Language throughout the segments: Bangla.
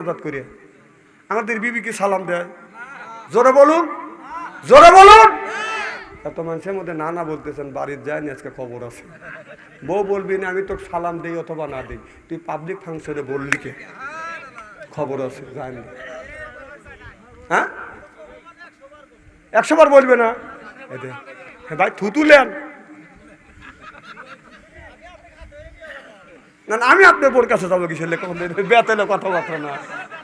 করে আমাদের বিবিকে সালাম দেয়? জোরে বলুন, জোরে বলুন। এত মানুষের মধ্যে না না বলতেছেন, বাড়ির যায়নি, আজকে খবর আছে। বউ বলবি না আমি তো সালাম দিই অথবা না দিই, তুই পাবলিক ফাংশনে বললি কে? খবর আছে, যায়নি। হ্যাঁ, 100 বার বলবে না? ভাই থুতুলেন না, আমি আপনার বোর কাছে যাবো কিসের লেখা বেতেলে কথাবার্তা না,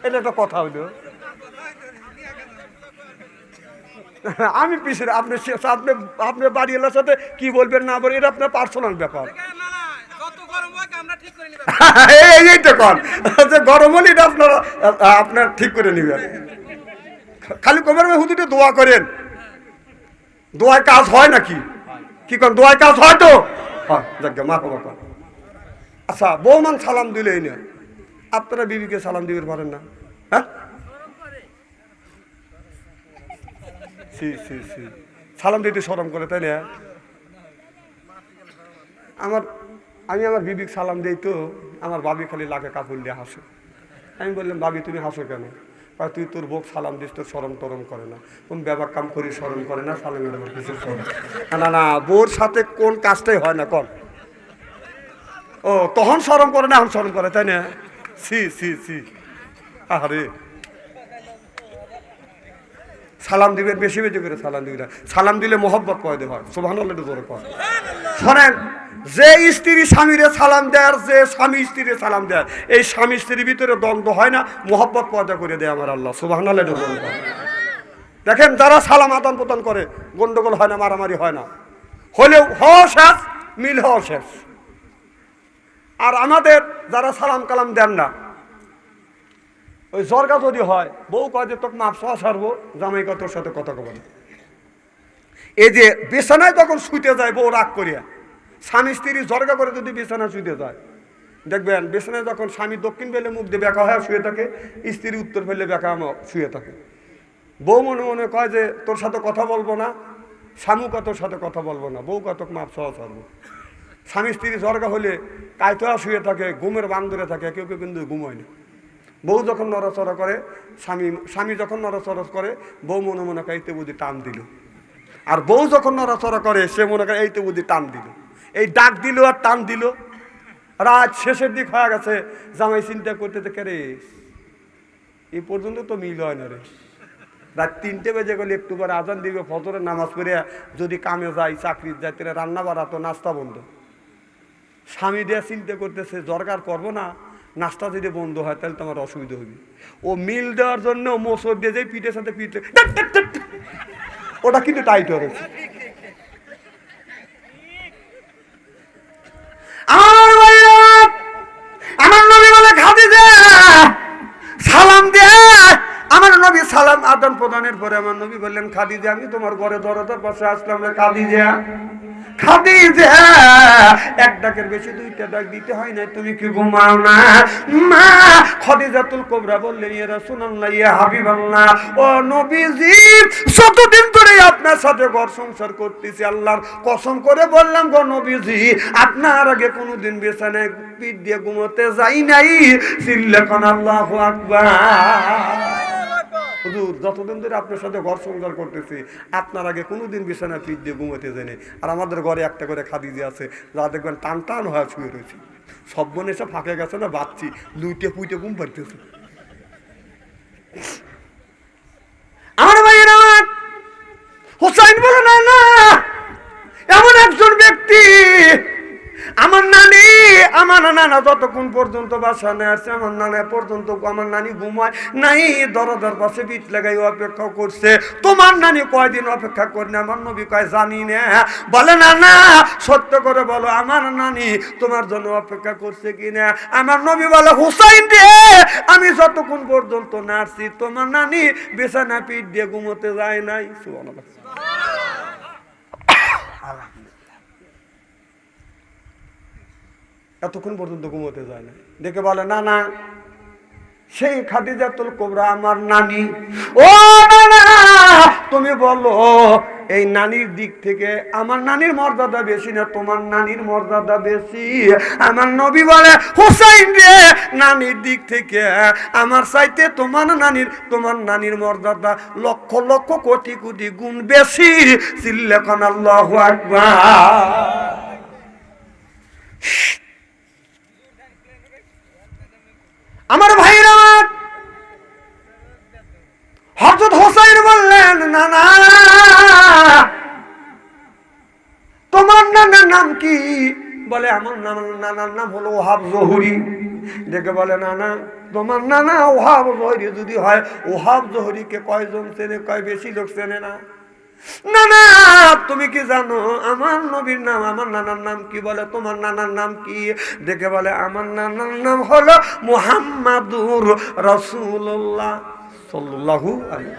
এটা একটা কথা হইল। আমি পিছিয়ে আপনি আপনার বাড়ি এলার সাথে কি বলবেন না বলবেন এটা আপনার পার্সোনাল ব্যাপার। এই তো কন যে গরম হলে এটা আপনার ঠিক করে নিবেন। খালি কবের হুদুতে দোয়া করেন, দোয়ায় কাজ হয় নাকি? কি করেন, দোয়ায় কাজ হয় তো? হয়, যাক মা বাবা কর। আচ্ছা, বৌমান সালাম দিলেই না, আপনারা বিবিকে সালাম দিতে পারেন না? হ্যাঁ, সালাম দিতে শরম করে, তাই না? আমি আমার বিবিকে সালাম দিই তো আমার বাবি খালি লাগে কাপড় দিয়ে হাসে। আমি বললাম, বাবি তুমি হাসো কেন? তুই তোর বউ সালাম দিস, তোর শরম টরম করে না, কোন ব্যাপার কাম করি শরম করে না, সালামের কিছু না। না, বউর সাথে কোন কাজটাই হয় না কর। ও তখন শরম করে না, এখন শরম করে, তাই না? আরে সালাম দিবেন, বেশি বেশি করে সালাম দিবেন। সালাম দিলে মোহব্বত পয়দা হয়। সুবহানাল্লাহ জোরে কর। শোনেন, যে স্ত্রী স্বামীরে সালাম দেয় আর যে স্বামী স্ত্রীরে সালাম দেয়, এই স্বামী স্ত্রীর ভিতরে দ্বন্দ্ব হয় না, মোহব্বত পয়দা করে দেয় আমার আল্লাহ। সুবহানাল্লাহ জোরে কর। দেখেন, যারা সালাম আদান প্রদান করে গন্ডগোল হয় না, মারামারি হয় না, হলেও হওয়া শেষ, মিল হওয়া শেষ। আর আমাদের যারা সালাম কালাম দেন না, ওই জর্গা যদি হয়, বউ কয় যে তোকে মাপ সহা সারবো, জামাই কয় তোর সাথে কথা কব না। এই যে বিছানায় যখন শুইতে যায় বউ রাগ করিয়া, স্বামী স্ত্রী জর্গা করে যদি বিছানায় শুইতে যায়, দেখবেন বিছানায় যখন স্বামী দক্ষিণ ফেলে মুখ দিয়ে বেঁকা হয়ে শুয়ে থাকে, স্ত্রী উত্তর ফেলে বেঁকা শুয়ে থাকে। বউ মনে মনে কয় যে তোর সাথে কথা বলবো না, স্বামী কয় তোর সাথে কথা বলবো না, বউ কয় তোকে মাপ সহা সারবো। স্বামী স্ত্রী জর্গা হলে কায়তোয়া শুয়ে থাকে, ঘুমের বান্দরে থাকে, কেউ কেউ কিন্তু ঘুমোয় না। বউ যখন নড়াচড়া করে, স্বামী যখন নড়াচড়া করে, বউ মনে মনে করে এইতে বুঝি টান দিল। আর বউ যখন নড়াচড়া করে, সে মনে করে এইতে বুঝি টান দিল। এই ডাক দিল আর টান দিল, রাত শেষের দিক হয়ে গেছে, জামাই চিন্তা করতে কে রে, এই পর্যন্ত তো মিল হয় না রে। রাত 3টে বেজে গেলে একটু পরে আজান দিবে, ফজরের নামাজ পড়ে যদি কামে যাই, চাকরির যাই, তাহলে রান্না বাড়া তো নাস্তা বন্ধ। স্বামী দেয়া চিন্তা করতেছে দরকার করবো না, নাস্তা যদি বন্ধ হয় তাহলে তোমার অসুবিধা হবে। ও মিল দেওয়ার জন্য মোসর দিয়ে যাই পিঠের সাথে পিঠে, ওটা কিন্তু টাইট হয়েছে। আমার নবী বলে খাদিজা সালাম দিয়ে, আমার নবী সালাম আদান প্রদানের পরে আমার নবী বললেন, খাদিজা আমি তোমার ঘরে দরজার পাশে আসলাম রে খাদিজা। খাদিজা এক ডাকের বেশি 2টা ডাক দিতে হয় না, তুমি কি ঘুমাও না? মা খাদিজাতুল কুবরা বললেন, ইয়া রাসূলুল্লাহ, ইয়া হাবিবাল্লাহ, ও নবীজি, যতদিন ধরে আপনার সাথে ঘর সংসার করতেছি, আল্লাহর কসম করে বললাম গো নবীজি, আপনার আগে কোনোদিন বিছানায় পিঠ দিয়ে ঘুমোতে যাই নাই। চিল্লাখন আল্লাহু আকবার। হুজুর, যতদিন ধরে আপনার সাথে ঘর সংসার করতেছি, আপনার আগে কোনোদিন বিছানায় পিঠ দিয়ে ঘুমোতে যায়নি। আর আমাদের ঘরে একটা করে খাদিজা আছে, যা দেখবেন টান টান হয়ে শুয়ে রয়েছে, সব বোন এসে ফাঁকে গেছে না, বাচ্চি লুইটে পুইটে ঘুম পাড়তেছে। আমার ভাইয়ের আমার হোসাইন বলে, না না, এমন একজন ব্যক্তি, আমার নানি, আমার নানা যতক্ষণ পর্যন্ত বাসা নিয়ে আসছে, আমার নানা পর্যন্ত আমার নানি ঘুমায় নাই, দরজার পাশে বিট লাগাই অপেক্ষা করছে। তোমার নানি কয়দিন অপেক্ষা করেনি? আমার নবী কয় জানি না। বলে, না না, সত্য করে বলো, আমার নানি তোমার জন্য অপেক্ষা করছে কিনা? আমার নবী বলে, হুসাইন রে, আমি যতক্ষণ পর্যন্ত না আসছি, তোমার নানি বিছানা পিঠ দিয়ে ঘুমোতে যায় নাই। সুবহানাল্লাহ। এতক্ষণ পর্যন্ত ঘুমোতে যায় না। দেখে বলে, না না, সেই খাদিজাতুল কুবরা আমার নানি। ও না, তুমি বলো এই নানির দিক থেকে আমার নানির মর্যাদা বেশি না তোমার নানির মর্যাদা বেশি? আমার নবী বলে হুসাইন রে, নানির দিক থেকে আমার চাইতে তোমার নানির মর্যাদা লক্ষ লক্ষ কোটি কোটি গুণ বেশি। চিল্লাখন আল্লাহু আকবার। আমার ভাইরা, হযরত হুসাইন বললেন না না, তোমার নানার নাম কি? বলে আমার নানার নাম হলো ওহাব জহুরি। দেখে বলে না না, তোমার নানা ওহাব জহুরি যদি হয়, ওহাব জহুরিকে কয়জন চেনে? কয় বেশি লোক চেনে না। না না, তুমি কি জানো আমার নবীর নাম, আমার নানার নাম কি? বলে তোমার নানার নাম কি? দেখে বলে আমার নানার নাম হলো মুহাম্মাদুর রাসূলুল্লাহ সাল্লাল্লাহু আলাইহি।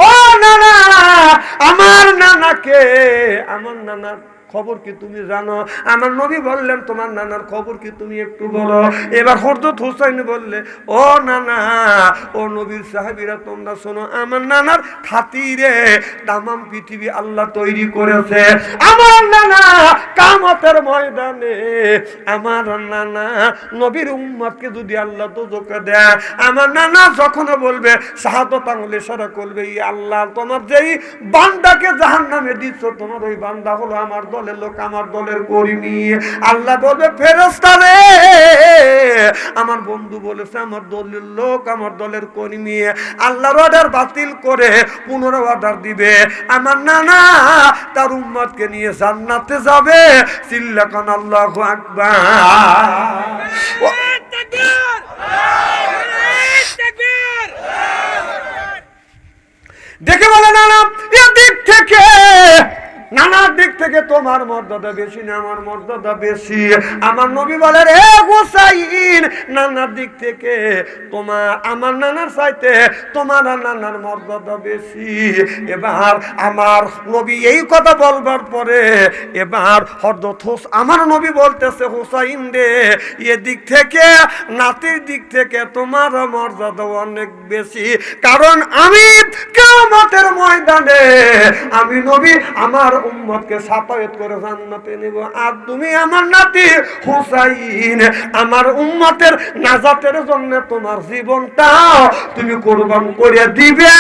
ও নানা, আমার নানাকে, আমার নানার খবর কি তুমি জানো? আমার নবী বললেন তোমার নানার খবর কি তুমি একটু বলো। এবার হযরত হুসাইন বললে ও নানা, ও নবীর সাহাবীরা তোমরা শোনো, আমার নানার খাতিরে তামাম পৃথিবী আল্লাহ তৈরি করেছে। আমার নানা কিয়ামতের ময়দানে, আমার নানা নবীর উম্মতকে যদি আল্লাহ দোজখে দেয়, আমার নানা যখন বলবে শাহাদাত আঙ্গুলে ইশারা করবে, ই আল্লাহ তোমার যেই বান্দাকে জাহান্নামে দিচ্ছ, তোমার ওই বান্দা হলো আমার দলের লোক, আমার দলের কর্মী। আল্লাহ বলবে ফেরেশতা রে, আমার বন্ধু বলেছে আমার দলের লোক, আমার দলের কর্মী। আল্লাহর অর্ডার বাতিল করে পুনরায় অর্ডার দিবে, আমার নানা তার উম্মতকে নিয়ে জান্নাতে যাবে। চিল্লাকান আল্লাহু আকবার। দেখে বলে নানা এদিক থেকে, নানার দিক থেকে তোমার মর্যাদা বেশি না আমার মর্যাদা বেশি? আমার নবী বলে রে হুসাইন, নানার দিক থেকে তোমার, আমার নানার চাইতে তোমার নানার মর্যাদা বেশি। এবার আমার নবী এই কথা বলবার পরে এবার হযরত আমার নবী বলতেছে হুসাইন রে, এদিক থেকে নাতির দিক থেকে তোমার মর্যাদা অনেক বেশি, কারণ আমি কিয়ামতের ময়দানে আমি নবী আমার উম্মতকে সাফায়াত করে জান্নাতে নেব, আর তুমি আমার নাতি হুসাইন আমার উম্মতের নাজাতের জন্য তোমার জীবনটা তুমি কুরবান করে দিবে।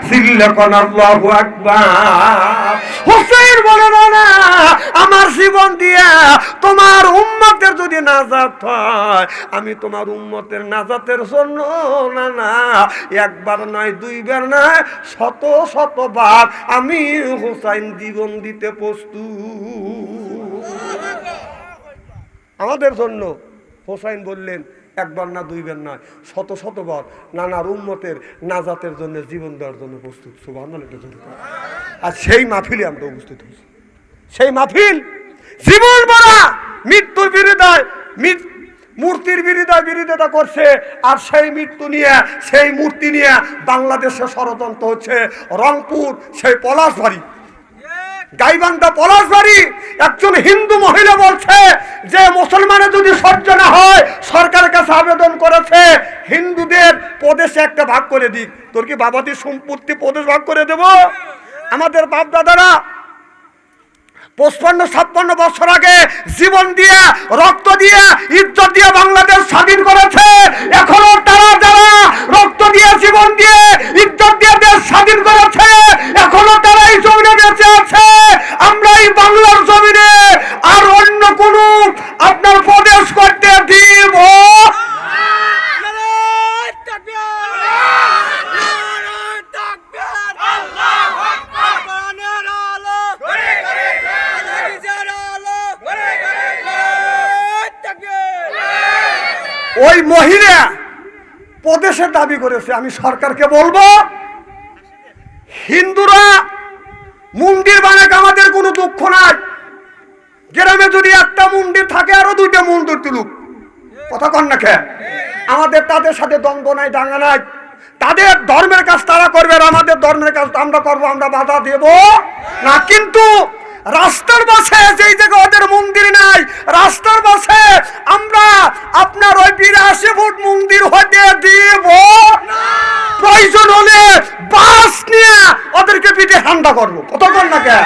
চিল্লাকান আল্লাহু আকবার। হুসাইন বলে না, আমার জীবন দিয়া তোমার উম্মতের যদি নাজাত হয়, আমি তোমার উম্মতের নাজাতের জন্য না না একবার নয়, দুইবার নয়, শত শতবার আমি হুসাইন জীবন দিতে প্রস্তুত আমাদের জন্য। হুসাইন বললেন একবার না, দুইবার না, শত শতবার নানার উম্মতের নাজাতের জন্য জীবন দেওয়ার জন্য প্রস্তুত। সুবহানাল্লাহ। আর সেই মাহফিলে আমরা উপস্থিত হয়েছি, সেই মাহফিল জীবন ভরা মৃত্যুর বিরুদ্ধে, মূর্তির বিরোধিতা করছে। আর সেই মৃত্যু নিয়ে, সেই মূর্তি নিয়ে বাংলাদেশে ষড়যন্ত্র হচ্ছে। রংপুর সেই পলাশবাড়ি, গাইবান্ধা পলাশবাড়ি, একজন হিন্দু মহিলা বলছে যে মুসলমানের যদি সহ্য না হয়, সরকারের কাছে আবেদন করেছে হিন্দুদের প্রদেশে একটা ভাগ করে দিক। তোর কি বাবাদের সম্পত্তি প্রদেশ ভাগ করে দেব? আমাদের বাপ দাদারা 55-56 বছর আগে জীবন দিয়ে, রক্ত দিয়ে, ইজ্জত দিয়ে বাংলাদেশ স্বাধীন করেছে। এখনো তারা যারা রক্ত দিয়ে, জীবন দিয়ে, ইজ্জত দিয়ে দেশ স্বাধীন করেছে, এখনো তারা এই জমিনে বেঁচে আছে। আমরা এই বাংলার জমিনে আর অন্য কোন আপনার প্রদেশ করতে দিব। ওই মহিলা প্রদেশের দাবি করেছে। আমি সরকারকে বলবো, হিন্দুরা মন্দির বানাক, আমাদের কোনো দুঃখ নাই। গ্রামে যদি একটা মন্দির থাকে, আরো 2টা মন্দির তুলুক। কথা কন না কে? আমাদের তাদের সাথে দ্বন্দ্ব নাই, দাঙ্গা নাই। তাদের ধর্মের কাজ তারা করবে, আর আমাদের ধর্মের কাজ আমরা করবো, আমরা বাধা দেব না। কিন্তু রাস্তার পাশে যেই জায়গায় ওদের মন্দির নাই, রাস্তার পাশে আমরা আপনার ওই 82 ফুট মন্দির হতে দিব। প্রয়োজন হলে বাস নিয়ে ওদেরকে পিঠে হান ঠান্ডা করবো, কতক্ষণ না কে।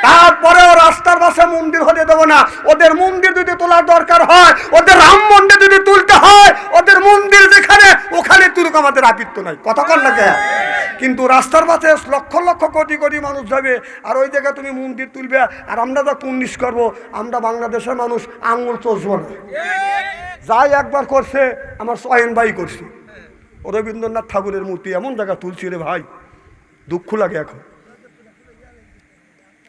তারপরেও রাস্তার পাশে মন্দির হতে দেবো না। ওদের মন্দির যদি তোলার দরকার হয়, ওদের রাম মন্দির যদি তুলতে হয়, ওদের মন্দির যেখানে ওখানে তুলুক, আমাদের আপত্তি নাই, কতক্ষণ না কে। কিন্তু রাস্তার পাশে লক্ষ লক্ষ কোটি কোটি মানুষ যাবে, আর ওই জায়গায় তুমি মন্দির তুলবে, আর আমরা যা কুন্নিশ করবো, আমরা বাংলাদেশের মানুষ আঙুল চষবো না। যাই একবার করছে আমার সয়েন ভাই করছে, ও রবীন্দ্রনাথ ঠাকুরের মূর্তি এমন জায়গা তুলছি রে ভাই, দুঃখ লাগে এখন।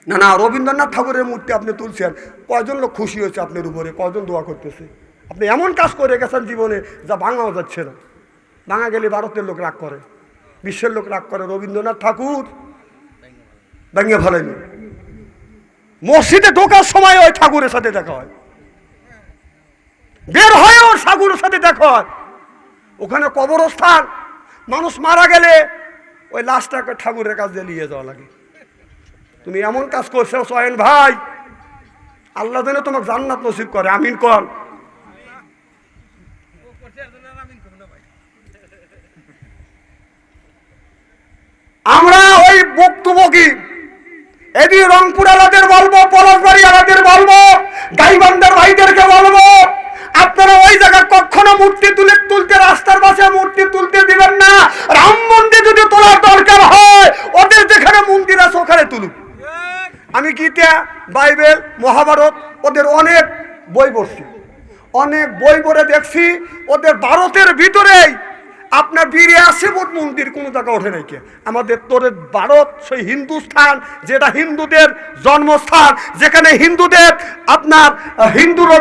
না না, রবীন্দ্রনাথ ঠাকুরের মূর্তি আপনি তুলছেন, কয়জন লোক খুশি হয়েছে আপনার উপরে, কয়জন দোয়া করতেছে। আপনি এমন কাজ করে গেছেন জীবনে যা ভাঙাও যাচ্ছে না। ভাঙা গেলে ভারতের লোক রাগ করে, বিশ্বের লোক রাগ করে। রবীন্দ্রনাথ ঠাকুর ভেঙে ফেলেনি। মসজিদে ঢোকার সময় ওই ঠাকুরের সাথে দেখা হয়, বের হয়েও ঠাকুরের সাথে দেখা হয়। ওখানে কবরস্থান, মানুষ মারা গেলে ওই লাশটাকে ঠাকুরের কাছে নিয়ে যাওয়া লাগে। তুমি এমন কাজ করছো সোহেন ভাই, আল্লাহ যেন তোমাকে জান্নাত নসিব করে, আমিন কর। আমরা ওই বক্তব্য কি এদি রংপুর আলাদের বলবো, পলাশবাড়ি আলাদের বলবো, গাইবান্ধার ভাইদেরকে বলবো, আপনারা ওই জায়গায় কখনো মূর্তি তুলতে রাস্তার পাশে মূর্তি তুলতে দিবেন না। রাম মন্দির যদি তোলার দরকার হয়, ওদের যেখানে মন্দির আছে ওখানে তুলুক। আমি গীতা, বাইবেল, মহাভারত ওদের অনেক বই পড়ছি, অনেক বই পড়ে দেখছি, ওদের ভারতের ভিতরেই আপনার 82 ফুট মন্দির কোনো জায়গা ওঠে নাই কে। আমাদের তোরে ভারত সেই হিন্দুস্থান, যেটা হিন্দুদের জন্মস্থান, যেখানে হিন্দুদের আপনার হিন্দুর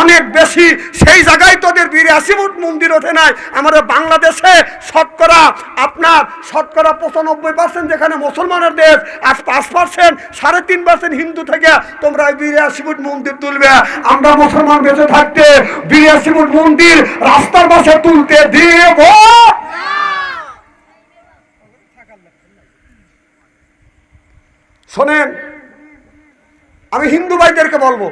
অনেক বেশি, সেই জায়গায় তোদের 82 ফুট মন্দির ওঠে নাই। আমাদের বাংলাদেশে শতকরা আপনার 95% যেখানে মুসলমানের দেশ, আর 5% 3.5% হিন্দু থেকে তোমরা 82 ফুট মন্দির তুলবে। আমরা মুসলমান বেঁচে থাকতে 82 ফুট মন্দির রাস্তার পাশে তুলতে দেব। শোনেন, আমি হিন্দু ভাইদেরকে বলবো,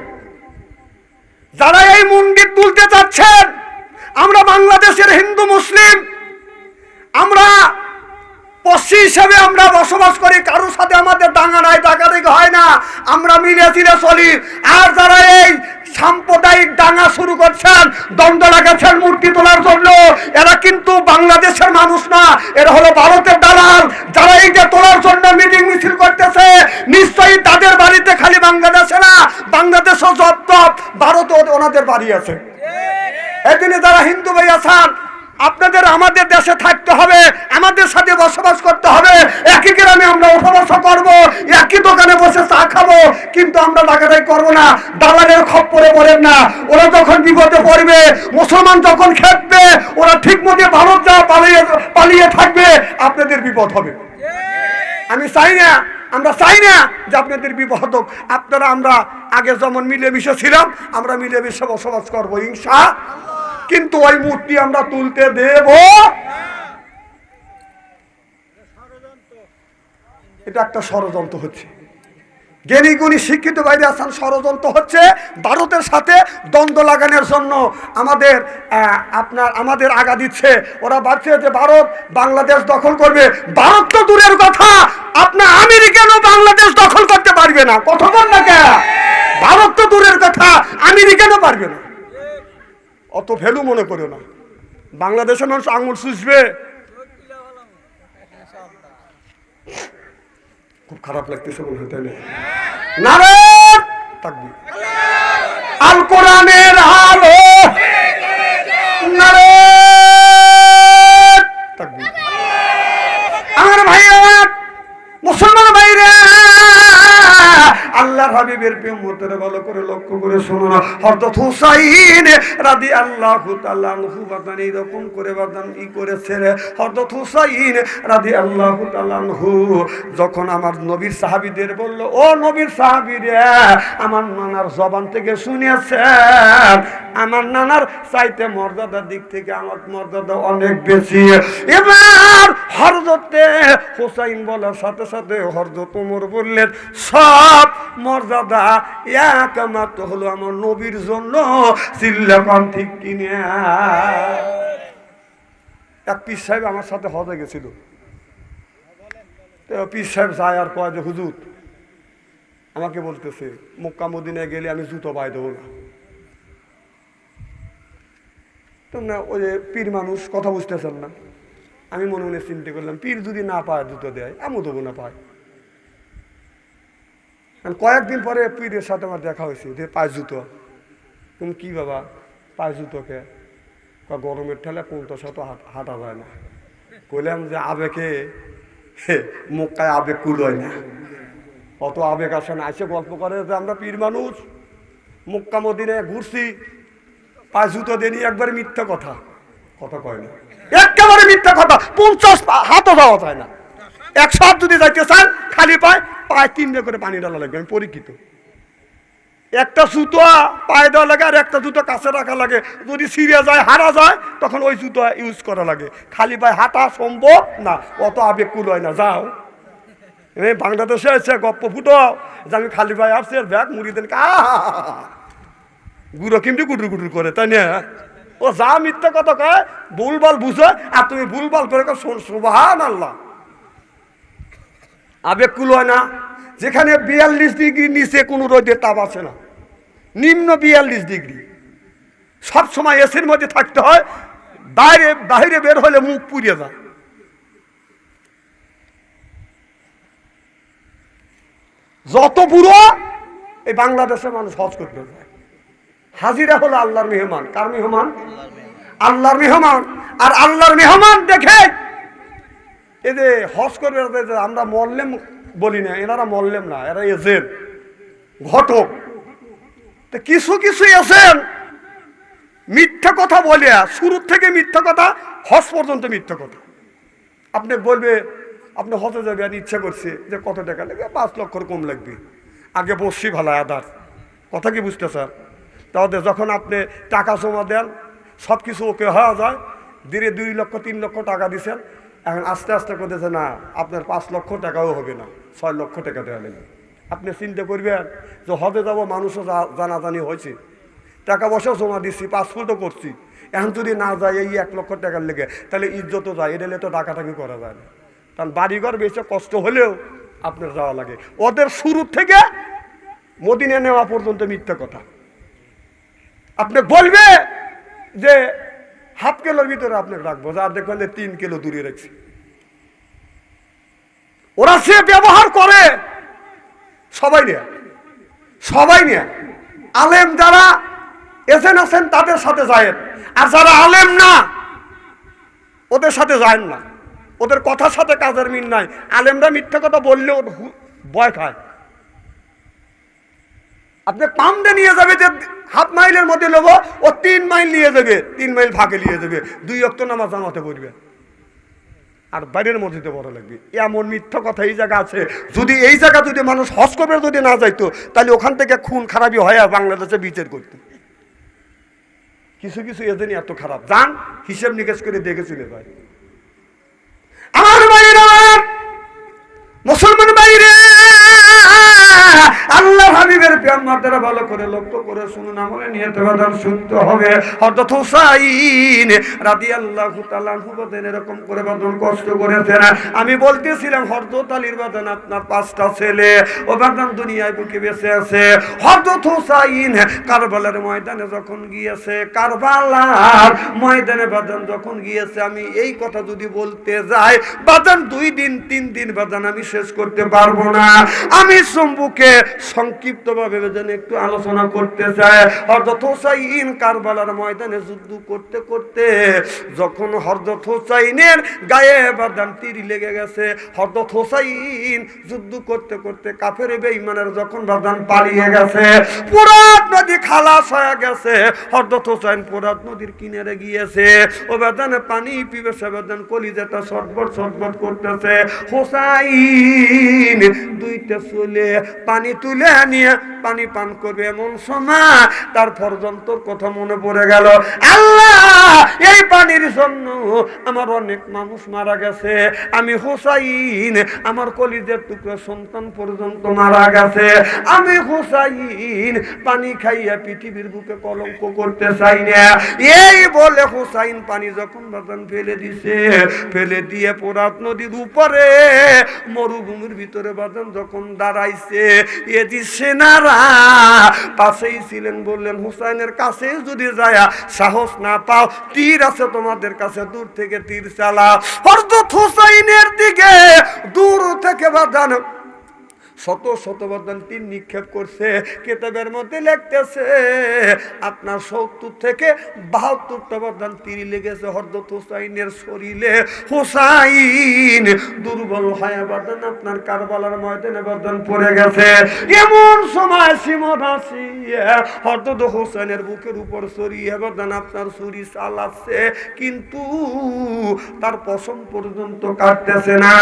যারা এই মন্দির তুলতে চাচ্ছেন, আমরা বাংলাদেশের হিন্দু মুসলিম, আমরা পশ্চিম হিসেবে আমরা বসবাস করি, কারোর সাথে আমাদের দাঙ্গা নাই, ডাকাডাকি হয় না, আমরা মিলে ঝিলে চলি। আর যারা এই সাম্প্রদায়িক দাঙ্গা শুরু করছেন, দ্বন্দ্ব লাগাচ্ছেন মূর্তি তোলার জন্য, এরা কিন্তু বাংলাদেশের মানুষ না, এরা হলো ভারতের দালাল। যারা এই যে তোলার জন্য মিটিং মিছিল করতেছে, নিশ্চয়ই তাদের বাড়িতে খালি বাংলাদেশে না, বাংলাদেশও জব ভারত ওনাদের বাড়ি আছে। এদিনে যারা হিন্দু ভাই আছেন, আপনাদের আমাদের দেশে থাকতে হবে, আমাদের সাথে বসবাস করতে হবে, একই গ্রামে আমরা বসবাস করবো, একই দোকানে বসে চা খাবো, কিন্তু আমরা ডাকাডাকি করবো না, দালালের খপ্পরে পড়েন না। ওরা যখন বিপদে পড়বে, মুসলমান যখন খেপবে, ওরা ঠিক মতো ভারত যা পালিয়ে থাকবে, আপনাদের বিপদ হবে। আমি চাই না, আমরা চাই না যে আপনাদের বিপদ হোক। আপনারা আমরা আগে যেমন মিলেমিশে ছিলাম, আমরা মিলেমিশে বসবাস করবো ইনশাআল্লাহ। কিন্তু ওই মূর্তি আমরা তুলতে দেব, এটা একটা ষড়যন্ত্র হচ্ছে। জ্ঞানী গুণী শিক্ষিত বাইরে আসান, ষড়যন্ত্র হচ্ছে ভারতের সাথে দ্বন্দ্ব লাগানোর জন্য। আমাদের আগা দিচ্ছে, ওরা ভাবছে যে ভারত বাংলাদেশ দখল করবে। ভারত তো দূরের কথা, আপনার আমেরিকানও বাংলাদেশ দখল করতে পারবে না, কতক্ষণ না কে। ভারত তো দূরের কথা, আমেরিকানও পারবে না। অত ভ্যালু মনে করো না, বাংলাদেশের মানুষ আঙুল চুষবে। খুব খারাপ লাগতেছে মনে হয়, তাই না? নারায়ণ তাকবীর, আল কোরআনের আলো, নারায়ণ তাকবীর। আমার ভাইরা, মুসলমান ভাইরা, আল্লাহর হাবিবের প্রেমতে ভালো করে লক্ষ্য করে শুনুন। হযরত হুসাইন রাদিয়াল্লাহু তাআলা আনহু বাদান এরকম করে বাদান করেছে। হযরত হুসাইন রাদিয়াল্লাহু তাআলা আনহু যখন আমার নবীর সাহাবীদের বলল, ও নবীর সাহাবীরা, আমার নানার জবান থেকে শুনেছেন, আমার নানার চাইতে মর্যাদার দিক থেকে আমার মর্যাদা অনেক বেশি। এবার হযরতে হুসাইন বলার সাথে সাথে হযরত ওমর বললেন, সব মর্যাদা একমাত্র হলো আমার নবীর জন্য। চিল্লাপান ঠিক কিনা? এক পীর সাহেব আমার সাথে হজে গেছিল, তো পীর সাহেব যায় আর কয় যে হুজুর আমাকে বলতেছে মক্কা মদিনায় গেলে আমি জুতো পায়ে দেবো না। তো না ওই যে পীর মানুষ কথা বুঝতেছেন না। আমি মনে মনে চিন্তা করলাম পীর যদি না পায় জুতো দেয় আমিও দেবো না পায়। কয়েকদিন পরে পীরের সাথে আমার দেখা হয়েছে যে পায়ে জুতো। তুমি কি বাবা পায়ে জুতোকে? গরমের ঠেলে কোনটার সাথে হাঁটা যায় না। কইলাম যে আবেগে মক্কায় আবেগ কুলোয় না, অত আবেগ আসে না। এসে গল্প করে যে আমরা পীর মানুষ মক্কা মদিনায় ঘুরছি পায়ে জুতো দেনি, একবারে মিথ্যা কথা, কথা কয় না, একেবারে মিথ্যা কথা। 50 হাতও যাওয়া যায় না। 100 হাত যদি যাইতে চান খালি পায়ে 3 করে পানি ডালা লাগবে। আমি পরীক্ষিত। একটা জুতো পায়ে দেওয়া লাগে আর একটা জুতো কাছে রাখা লাগে। যদি ছিঁড়ে যায় হারা যায় তখন ওই জুতো ইউজ করা লাগে। খালি পায়ে হাঁটা সম্ভব না, অত আবেগ কুল হয় না। যাও বাংলাদেশে এসে গপ্প ফুটো যে আমি খালি পায়ে আসছি আর ব্যাগ মুড়ি দেন গুঁড়ো কিন্তু গুটুর গুটুর করে, তাই না? ও যা মিথ্যা কথা কয় ভুলভাল বুঝো আর তুমি ভুলভাল করে সুবহানাল্লাহ। আবেগ কুল হয় না। যেখানে 42 ডিগ্রি নিচে কোনো রোদের তাপ আছে না, নিম্ন 42 ডিগ্রি, সবসময় এসির মধ্যে থাকতে হয়। বাইরে বের হলে মুখ পুড়িয়ে যায়। যত বুড়ো এই বাংলাদেশের মানুষ হজ করতে যায়। হাজিরা হলো আল্লাহর মেহমান। কার মেহমান? আল্লাহর মেহমান। আর আল্লাহর মেহমান দেখে এই যে হজ করবে, আমরা মরলেম বলি না, এনারা মরলেম না, এরা এজেন্ট ঘটক। তো কিছু কিছু এসেন মিথ্যা কথা বলে, শুরুর থেকে মিথ্যা কথা, হজ পর্যন্ত মিথ্যা কথা। আপনি বলবে আপনি হজে যাবেন, ইচ্ছা করছে যে কত টাকা লাগবে, 5 লক্ষর কম লাগবে, আগে বসছি ভালো আদার কথা কি বুঝতে স্যার? তাহলে যখন আপনি টাকা জমা দেন সব কিছু ওকে হওয়া যায়, ধীরে 2 লক্ষ 3 লক্ষ টাকা দিচ্ছেন, এখন আস্তে আস্তে করতেছে না আপনার 5 লক্ষ টাকাও হবে না, 6 লক্ষ টাকা দেওয়া লাগবে। আপনি চিন্তা করবেন যে হজে যাবো, মানুষও জানাজানি হয়েছে, টাকা পয়সাও জমা দিচ্ছি, পাসপোর্টও করছি, এখন যদি না যায় এই 1 লক্ষ টাকার লেগে, তাহলে ইজ্জতও যায়, এটা তো ডাকাটাকি করা যায় না। কারণ বাড়িঘর বেশি কষ্ট হলেও আপনার যাওয়া লাগে। ওদের শুরু থেকে মদিনা নেওয়া পর্যন্ত মিথ্যা কথা। আপনি বলবে যে হাফ কিলোর ভিতরে আপনাকে রাখবো, আর দেখবেন যে 3 কিলো দূরে রাখছি। ওরা সে ব্যবহার করে সবাই নিয়ে আলেম যারা এজেন্ট আছেন তাদের সাথে যায়, আর যারা আলেম না ওদের সাথে যায় না। ওদের কথার সাথে কাজের মিল নাই। আলেমরা মিথ্যা কথা বললেও ভয় খায়। আপনি পামদে নিয়ে যাবে যে হাফ মাইলের মধ্যে নেবো, ও 3 মাইল নিয়ে যাবে, 3 মাইল ফাঁকে নিয়ে যাবে, 2 ওয়াক্ত নামাজ জামাতে পড়বে, আর বাইরের মসজিদে বড় লাগবে। এমন মিথ্যা কথা এই জায়গা আছে। যদি এই জায়গা যদি মানুষ হজ করবে যদি না যাইতো, তাহলে ওখান থেকে খুন খারাপি হয় বাংলাদেশে বিচার করতো। কিছু কিছু এজেন্ট এত খারাপ, যান হিসেব নিকেশ করে দেখে চলে যায়। আমার ভাইরা, মুসলমান ভাইরে, আল্লাহ হাবিবের প্রেম মাত্রা ভালো করে লক্ষ্য করে শুনুন, আমলে নিয়তে বাদান শুনতে হবে। হযরত হুসাইন রাদিয়াল্লাহু তাআলা আনহু বলেন এরকম করে বাদন কষ্ট করেছেন। আমি বলতেছিলাম হযরত আলীর বাদন আপনার 5টা ছেলে ও বাদন দুনিয়ায় বুকে বেঁচে আছে। হযরত হুসাইন কারবালার ময়দানে যখন গিয়েছে, কারবালার ময়দানে বাদন যখন গিয়েছে, আমি এই কথা যদি বলতে যাই বাদন 2 দিন 3 দিন বাদন আমি শেষ করতে পারবো না। আমি সম্মুখে সংক্ষিপ্তভাবে যেন একটু আলোচনা করতে চাই। হযরত হুসাইন কারবালার ময়দানে যুদ্ধ করতে করতে যখন হযরত হুসাইনের গায়ে বাদাম তীর লেগে গেছে, হযরত হুসাইন যুদ্ধ করতে করতে কাফের বেঈমানের যখন বাদাম পালিয়ে গেছে, ফোরাত নদী খালাস হয়ে গেছে, হযরত হুসাইন ফোরাত নদীর কিনারে গিয়েছে, ও বাদানে পানি পিবে, সে বাদান কলিজাটা ছটফট ছটফট করতেছে। হুসাইন 2টা চুলে পানি তুলে নিয়ে পানি পান করবে, এমন সময় তার ফরজন্তর কথা মনে পড়ে গেল। আল্লাহ এই পানির জন্য আমার অনেক মানুষ মারা গেছে, আমি হুসাইন আমার কলিজার টুকরো সন্তান পর্যন্ত মারা গেছে, আমি হুসাইন পানি খাইয়া পৃথিবীর বুকে কলঙ্ক করতে চাই না। এই বলে হুসাইন পানি যখন বাজান ফেলে দিছে, ফেলে দিয়ে পোরাত নদীর উপরে মরুভূমির ভিতরে বাজান যখন দাঁড়াইছে, এজি সেনারা পাশেই ছিলেন, বললেন হুসাইনের কাছে যদি যায় সাহস না পাও, তীর আছে তোমাদের কাছে, দূর থেকে তীর চালা। হযরত হুসাইনের দিকে দূর থেকে বাজান শত শত বদন তীর নিক্ষেপ করছে। কিতাবের মধ্যে লিখতেছে আপনার 70 থেকে 72টা বদন তীর লেগেছে হযরত হুসাইনের শরীরে। হুসাইন দুর্বল হয়ে বদন আপনার কারবালার ময়দানে বদন পড়ে গেছে। এমন সময় সিমন আসিয়া হযরত হুসাইনের বুকের উপর ছড়িয়ে বদন আপনার ছুরি চালাচ্ছে, কিন্তু তার পশম পর্যন্ত কাটতেছে না।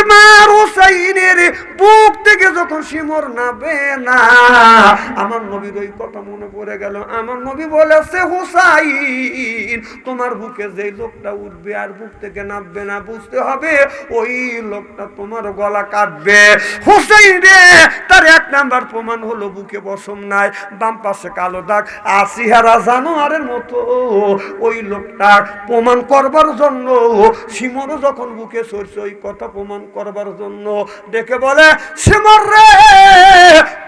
ইমাম হুসাইনের বুক থেকে যখন শিমর নাবে না, আমার নবীর ওই কথা মনে পড়ে গেল। আমার নবী বলেছে হুসাইন তোমার বুকে যে লোকটা উঠবে আর বুক থেকে নামবে না, বুঝতে হবে ওই লোকটা তোমার গলা কাটবে। হুসাইন রে তার এক নাম্বার প্রমাণ হলো বুকে পশম নাই, বাম পাশে কালো দাগ, আর চেহারা জানোয়ারের মতো। ওই লোকটা প্রমাণ করবার জন্য শিমর যখন বুকে সরছে, ওই কথা প্রমাণ করবার জন্য দেখে বলে শিমর রে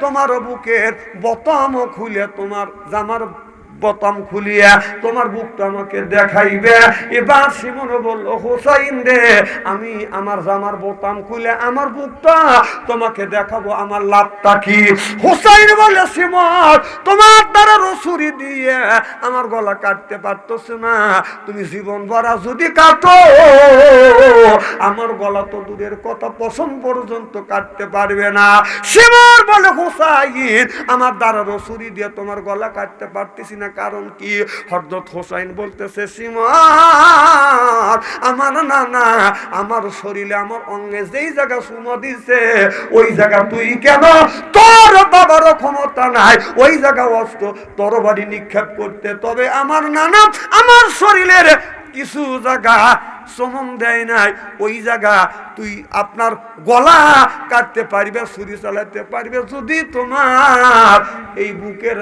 তোমার বুকের বোতাম খুলে, তোমার জামার বোতাম খুলিয়া তোমার বুকটা আমাকে দেখাইবে। এবার শিমন বলল হুসাইন রে আমি আমার জামার বোতাম খুলে আমার বুকটা তোমাকে দেখাবো, আমার লাভটা কি? হুসাইন বলে শিমন তোমার দ্বারা রসুরি দিয়ে আমার গলা কাটতে পারতেছ না, তুমি জীবন ভরা যদি কাটো আমার গলা তো দূরের কথা পশম পর্যন্ত কাটতে পারবে না। শিমন বলে হুসাইন আমার দ্বারা রসুরি দিয়ে তোমার গলা কাটতে পারতেছি না, কারণ কি? হযরত হুসাইন বলতেছে শিমর আমার নানা আমার শরীরে আমার অঙ্গে যেই জায়গা সুমা দিছে ওই জায়গা তুই কেন, তোর বাবারও ক্ষমতা নাই ওই জায়গা অস্ত্র তরবারি নিক্ষেপ করতে, তবে আমার নানা আমার শরীরের কিছু জায়গা সমন দেয় নাই, ওই জায়গা তুই আপনার গলা কাটতে পারবে, ছুরি চালাতে পারবে যদি তোমার এই বুকের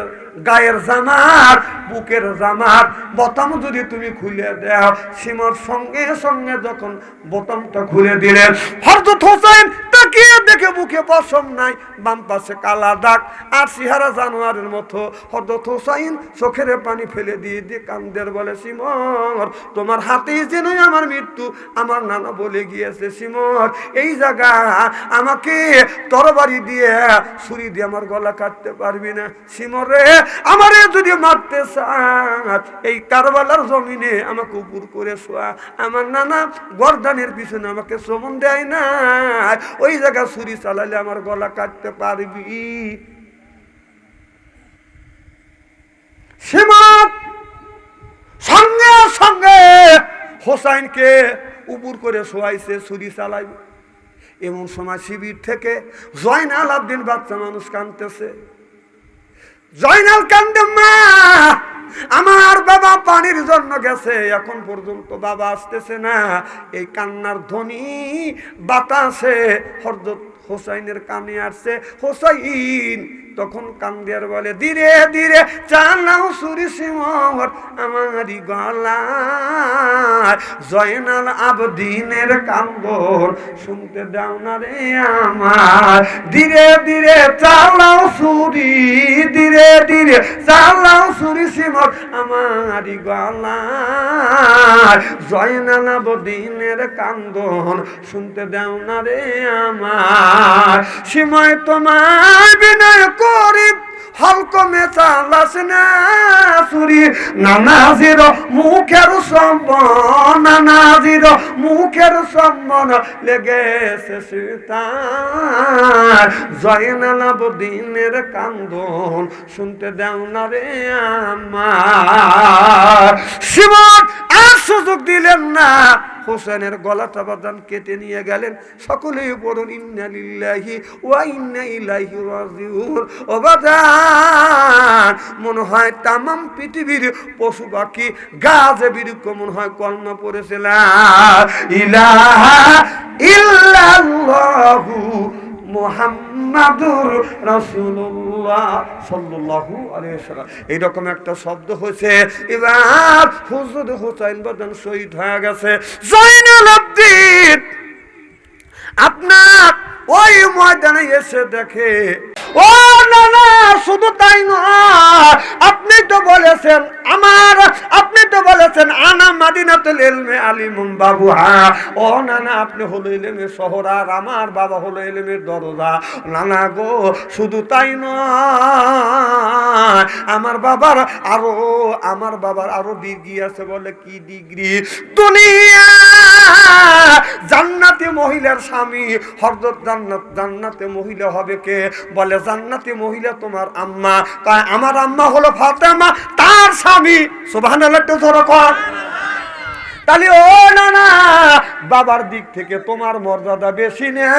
গায়ের জামার বুকের জামার বোতাম যদি তুমি খুলে দাও। সীমার সঙ্গে সঙ্গে যখন বোতামটা খুলে দিলেন, হযরত হুসাইন তাকিয়ে দেখে বুকে পশম নাই, বাম পাশে কালা দাগ আর চেহারা জানোয়ারের মতো। হযরত হুসাইন চোখের পানি ফেলে দিয়ে দিয়ে কান্দের বলে সিমর তোমার হাতেই যেন আমার মৃত্যু, আমার নানা বলে গিয়েছে সিমর এই জায়গা আমাকে তরবারি দিয়ে ছুরি দিয়ে আমার গলা কাটতে পারবি না। সিমর রে আমারে যদি মারতে চাস এই কারবালার জমিনে আমাকে উপর করে শোয়া, আমার নানা গর্দানের পিছনে আমাকে সমন দেয় না, ওই জায়গা ছুরি চালালে আমার গলা কাটতে পারবি। সিমর সঙ্গে সঙ্গে হোসাইনকে উপর করে শোয়াইছে, ছুরি চালাইবে। এমন সময় শিবির থেকে জয়নাল আবদিন বাচ্চা মানুষ কাঁদতেছে। জয়নাল কান্দে মা আমার বাবা পানির জন্য গেছে, এখন পর্যন্ত বাবা আসতেছে না। এই কান্নার ধ্বনি বাতাসে হযরত হোসাইনের কানে আসছে। হোসাইন তখন কান্দিয়ার বলে ধীরে ধীরে চালাও ছুরি সিমর আমারি গলা, জয়নাল আবদিনের কান্দন শুনতে দাও না রে আমার, ধীরে ধীরে চালাও ছুরি, ধীরে ধীরে চালাও ছুরি সিমর আমারি গলা, জয়নাল আবদিনের কান্দন শুনতে দাও না রে আমার। সিময় তোমার বিনয় করি হলকমে চালাস না ছুরি, নানাজির মুখের সম্মান, নানাজির মুখের সম্মান লেগেছে সীতার, জয়নাল আবদিনের কান্দন শুনতে দাও না রে আমার। শিবন সুযোগ দিলেন না, হোসেনের গলাটা বাদান কেটে নিয়ে গেলেন। সকলেই পড়ুন ইন্না লিল্লাহি ওয়া ইন্না ইলাইহি রাজিউন। ও বাদান, মনে হয় তামাম পৃথিবীর পশু পাখি গাছে বিরুক্ষ মনে হয় কলমা পড়েছে লা ইলাহা ইল্লাল্লাহু মুহাম্মাদুর রাসূলুল্লাহ সাল্লাল্লাহু আলাইহি ওয়াসাল্লাম। এইরকম একটা শব্দ হয়েছে। এবার হুজুর হোসেন বাদান শহীদ হয়ে গেছে। জয়নুল আবদিন আপনার ওই ময়দানে এসে দেখে, ও না না, শুধু তাই নয়, আপনি তো বলেছেন আনা মাদিনাতুল ইলমি আলিমুম বাবুহা। ও না না, আপনি হলো ইলমের শহর আর আমার বাবা হলো ইলমের দরজা। না না গো, শুধু তাই নয়, আমার বাবার আরো ডিগ্রি আছে। বলে কি ডিগ্রি? দুনিয়া জান্নাতি মহিলার স্বামী হযরত জান্নাতে মহিলা হবে কে? বলে জান্নাতি মহিলা তোমার আম্মা। তাই আমার আম্মা হলো ফাতেমা, তার স্বামী। সুবহানাল্লাহ, একটু জোরে কর। তাহলে ও না না, বাবার দিক থেকে তোমার মর্যাদা বেশি না,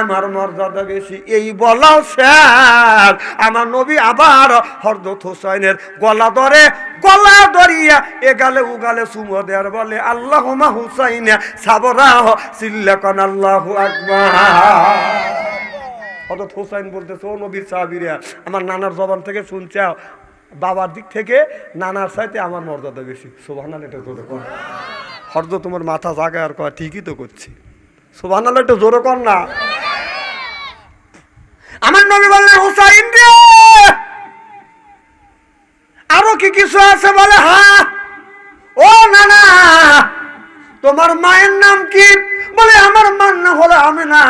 আমার মর্যাদা বেশি। এই বলাও শেষ, আমার নবী আবার হযরত হোসেনের গলা ধরিয়া এগালে উগালে চুমো দেয়ার বলে আল্লাহুম্মা হুসাইনা সাবরা সিল্লাকান আল্লাহু আকবার। হযরত হোসেন বলতেছে, ও নবীর সাহাবীরা, আমার নানার জবান থেকে শুনছে বাবার দিক থেকে নানার চাইতে আমার মর্যাদা বেশি। সুবহানাল্লাহ, এটা জোরে কর। হযরত তোমার মাথা জাগায় আর কয় ঠিকই তো করছি। সুবহানাল্লাহ, একটু জোরে কর না। আমার নবী বললেন, হুসাইন রে, আরো কি কিছু আছে? বলে হ্যাঁ। ও না না, তোমার মায়ের নাম কি? বলে আমার মার নাম হলো আমিনা।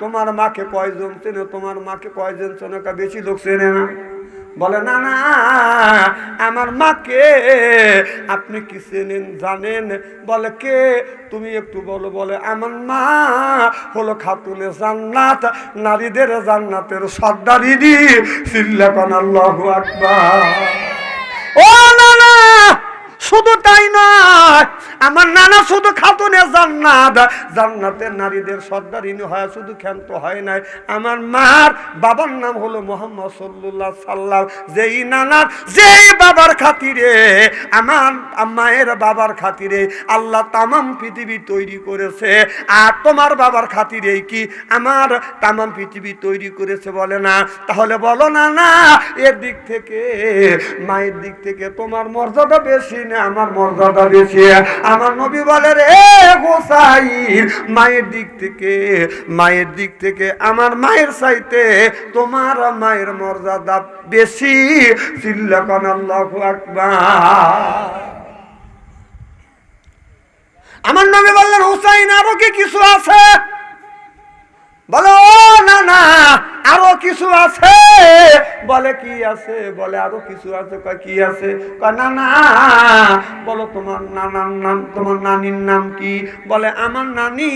তোমার মাকে কয়জন চেনে? তোমার মাকে কয়জন চেনে? বেশি লোক চেনে না। বলে না না, আমার মাকে আপনি কি চেনেন জানেন? বলে কে? তুমি একটু বলো। বলে আমার মা হলো খাতুনে জান্নাত, নারীদের জান্নাতের সর্দারিনী। সিল্লাকান আল্লাহু আকবার। ও না না, শুধু তাই নয়, আমার নানা শুধু খাতুনে জান্নাতের নারীদের সর্দারিনী হয়, শুধু ক্ষান্ত হয় নাই, আমার মার বাবার নাম হলো মুহাম্মদ সাল্লাল্লাহু আলাইহি সাল্লাম। যেই বাবার খাতিরে, আমার মায়ের বাবার খাতিরে আল্লাহ তামাম পৃথিবী তৈরি করেছে, আর তোমার বাবার খাতিরে কি আমার তামাম পৃথিবী তৈরি করেছে? বলে না। তাহলে বলো না না, এর দিক থেকে মায়ের দিক থেকে তোমার মর্যাদা বেশি না আমার মর্যাদা বেশি? আমার নবী বলে, রে হোসাইন, মায়ের দিক থেকে আমার মায়ের চাইতে তোমার মায়ের মর্যাদা বেশি। সিল্লাকান আল্লাহু আকবার। আমার নবী বললেন, হুসাইন আরো কি কিছু আছে? বলে ও না না, আরো কিছু আছে। বলে কি আছে? বলে আরো কিছু আছে। কয় কি আছে? কয় না না, বলো তোমার নানার নাম, তোমার নানির নাম কি? বলে আমার নানি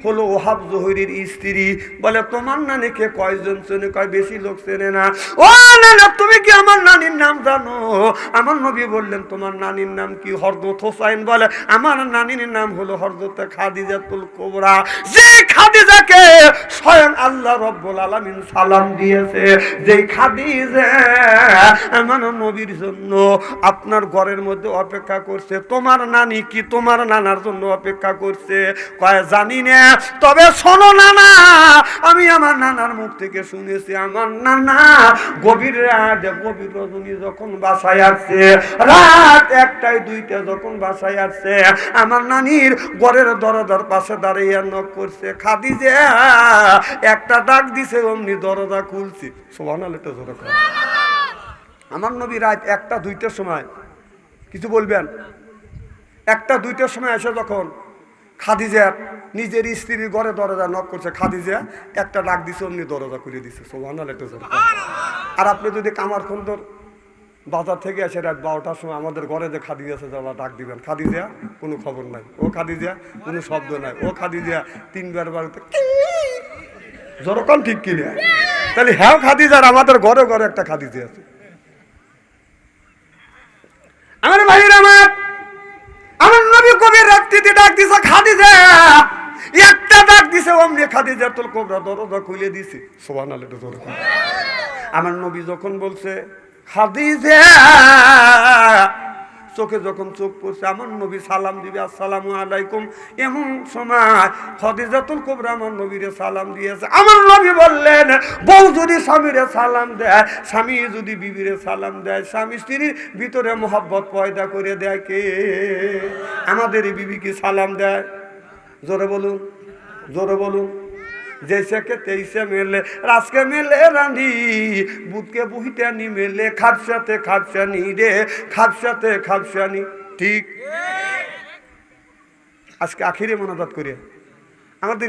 হলো ওহাব জহুরির স্ত্রী। বলে তোমার নানিকে কয়জন চেনে? কয় বেশি লোক চেনে না। ও না না, তুমি কি আমার নানির নাম জানো? আমার নবী বললেন, তোমার নানির নাম কি? হযরত হোসাইন বলে, আমার নানির নাম হলো হযরত খাদিজাতুল কুবরা। যে খাদিজাকে স্বয়ং আল্লাহ রাব্বুল আলামিন সালাম দিয়েছে, যেই খাদিজা আমার নবীর জন্য আপনার ঘরের মধ্যে অপেক্ষা করছে। তোমার নানি কি তোমার নানার জন্য অপেক্ষা করছে? কয় জানি না, তবে শোনো নানা, আমি আমার নানার মুখ থেকে শুনেছি, আমার নানা গভীর রজনী যখন বাসায় আসছে, রাত 1টা 2টা যখন বাসায় আসছে, আমার নানির ঘরের দরজার পাশে দাঁড়িয়ে নক করছে। খাদিজা একটা ডাক দিছে, অমনি দরজা খুলছি। সুবহানাল্লাহ, এটা জোরে কর। আমার নবী রাত 1টা 2টার সময়, কিছু বলবেন, 1টা 2টার সময় এসে যখন খাদিজা নিজের স্ত্রীর ঘরে দরজা নক করছে, খাদিজা একটা ডাক দিছে, অমনি দরজা খুলে দিছে। সুবহানাল্লাহ, এটা জোরে কর। আর আপনি যদি কামারখন্দর বাজার থেকে এসে রাত 12টার সময় আমাদের ঘরে যে খাদিজা আছে যারা ডাক দিবেন, খাদিজা কোনো খবর নাই, ও খাদিজা কোনো শব্দ নাই, ও খাদিজা 3বার বাড়িতে যখন ঠিক কিনে। তাহলে হ্যাঁ, খাদিজার আমাদের ঘরে ঘরে একটা খাদিজা আছে। আমার ভাইরা, আমার দিছে খাদিজা, একটা ডাক দিছে অমনি খাদিজাতুল কুবরা দরজা খুলে দিছে। সুবহানাল্লাহ। আমার নবী যখন বলছে খাদিজা, চোখে যখন চোখ পড়ছে, আমার নবী সালাম দিবে আসসালামু আলাইকুম, এমন সময় খাদিজাতুল কুবরা আমার নবীরে সালাম দিয়েছে। আমার নবী বললেন, বউ যদি স্বামীরে সালাম দেয়, স্বামী যদি বিবিরে সালাম দেয়, স্বামী স্ত্রীর ভিতরে মহব্বত পয়দা করে দেয় কে? আমাদের এই বিবি কি সালাম দেয়? জোরে বলুন, জোরে বলুন। जैसे के तैसे मेले रास्के मेले रानी बुध के बुहिते नी मेले खापसाते खापसानी रे खापसाते खापसानी ठीक आज के आखिरी मोनाजात करिए আমাদের